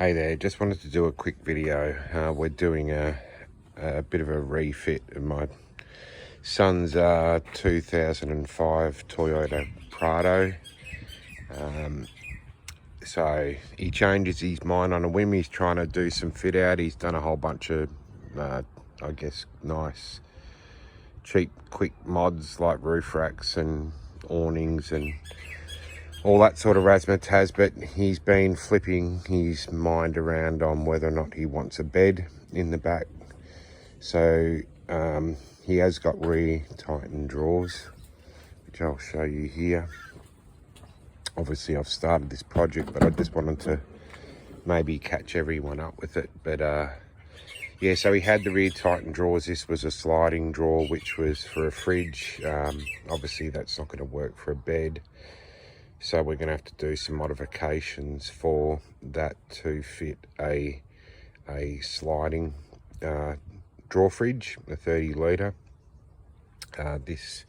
Hey there, just wanted to do a quick video. We're doing a bit of a refit of my son's 2005 Toyota Prado. So he changes his mind on a whim. He's trying to do some fit out. He's done a whole bunch of, I guess, nice, cheap, quick mods like roof racks and awnings and all that sort of razzmatazz, but he's been flipping his mind around on whether or not he wants a bed in the back. So he has got rear tightened drawers, which I'll show you here. Obviously I've started this project, but I just wanted to maybe catch everyone up with it. But yeah, so he had the rear tightened drawers. This was a sliding drawer, which was for a fridge. Obviously that's not going to work for a bed. So we're going to have to do some modifications for that to fit a sliding drawer fridge, a 30 litre. This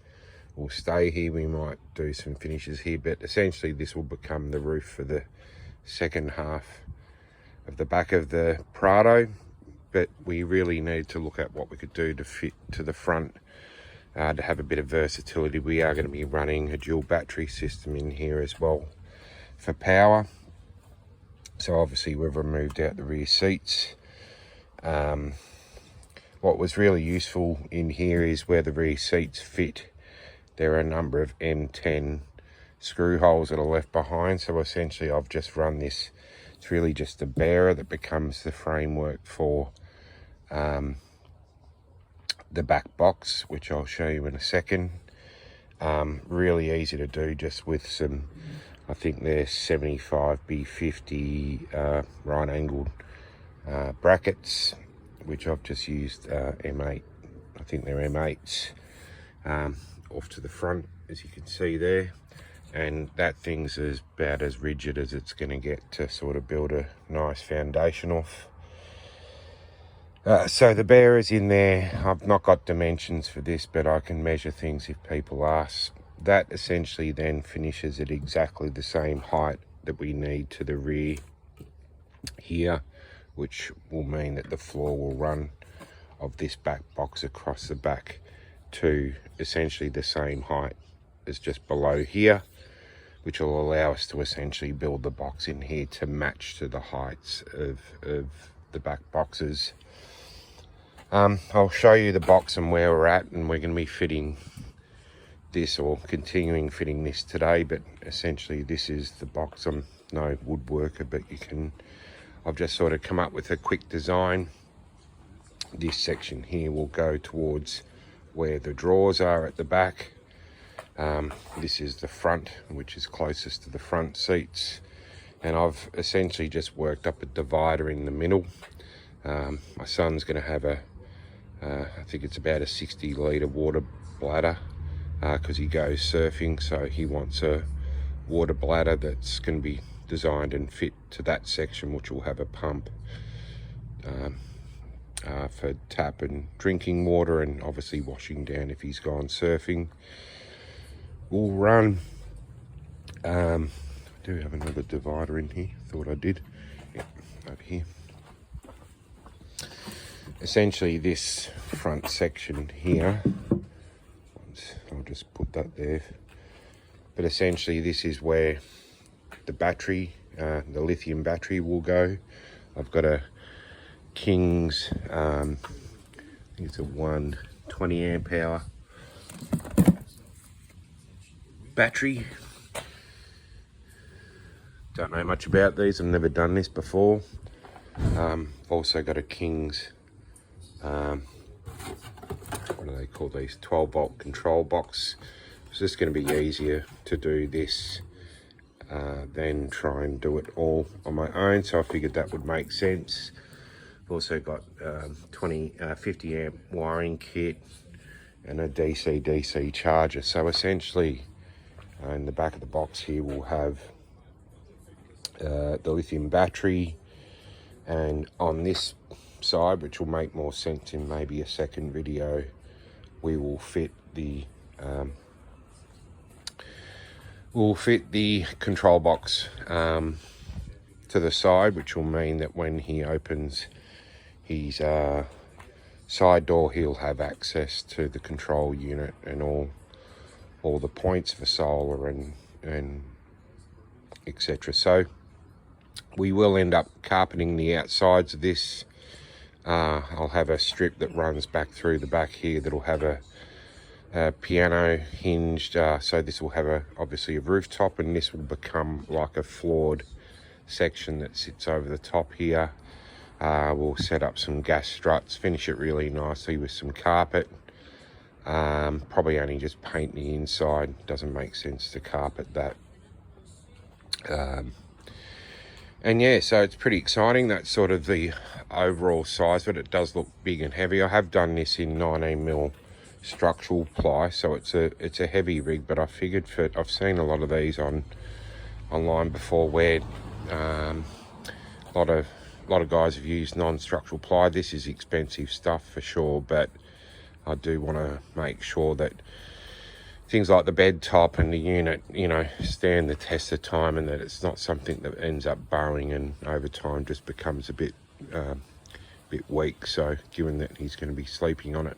will stay here. We might do some finishes here, but essentially this will become the roof for the second half of the back of the Prado. But we really need to look at what we could do to fit to the front. To have a bit of versatility. We are going to be running a dual battery system in here as well for power. So obviously we've removed out the rear seats. What was really useful in here is where the rear seats fit. There are a number of M10 screw holes that are left behind. So essentially I've just run this. It's really just a bearer that becomes the framework for the back box, which I'll show you in a second. Really easy to do, just with some, I think they're 75B50 right angled brackets, which I've just used M8, I think they're M8s, off to the front, as you can see there. And that thing's about as rigid as it's going to get to sort of build a nice foundation off. So the bearer's in there. I've not got dimensions for this, but I can measure things if people ask. That essentially then finishes at exactly the same height that we need to the rear here, which will mean that the floor will run of this back box across the back to essentially the same height as just below here, which will allow us to essentially build the box in here to match to the heights of the back boxes. I'll show you the box and where we're at, and we're going to be fitting this, or continuing fitting this today, but essentially this is the box. I'm no woodworker, but I've just sort of come up with a quick design. This section here will go towards where the drawers are at the back. This is the front, which is closest to the front seats, and I've essentially just worked up a divider in the middle. My son's going to have I think it's about a 60 litre water bladder, because he goes surfing, so he wants a water bladder that's going to be designed and fit to that section, which will have a pump for tap and drinking water, and obviously washing down if he's gone surfing. We'll run, I do have another divider in here, thought I did, yep, over here. Essentially this front section here, I'll just put that there, but essentially this is where the battery, the lithium battery will go. I've got a King's, I think it's a 120 amp hour battery. Don't know much about these, I've never done this before. I've also got a King's, what do they call these, 12 volt control box. It's just going to be easier to do this than try and do it all on my own, so I figured that would make sense. I've also got 50 amp wiring kit and a DC charger. So essentially in the back of the box here we'll have the lithium battery, and on this side, which will make more sense in maybe a second video, we will fit the control box to the side, which will mean that when he opens his side door, he'll have access to the control unit and all the points for solar and etc. So we will end up carpeting the outsides of this. I'll have a strip that runs back through the back here that'll have a piano hinged, so this will have obviously a rooftop, and this will become like a floored section that sits over the top here. We'll set up some gas struts, finish it really nicely with some carpet. Probably only just paint the inside, doesn't make sense to carpet that. And yeah, so it's pretty exciting. That's sort of the overall size, but it does look big and heavy. I have done this in 19mm structural ply, so it's a heavy rig, but I figured I've seen a lot of these online before where a lot of guys have used non-structural ply. This is expensive stuff for sure, but I do want to make sure that things like the bed top and the unit, you know, stand the test of time, and that it's not something that ends up burrowing and over time just becomes a bit weak. So given that he's going to be sleeping on it.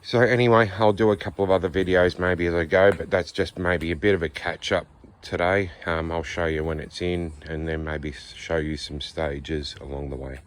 So anyway, I'll do a couple of other videos maybe as I go, but that's just maybe a bit of a catch up today. I'll show you when it's in, and then maybe show you some stages along the way.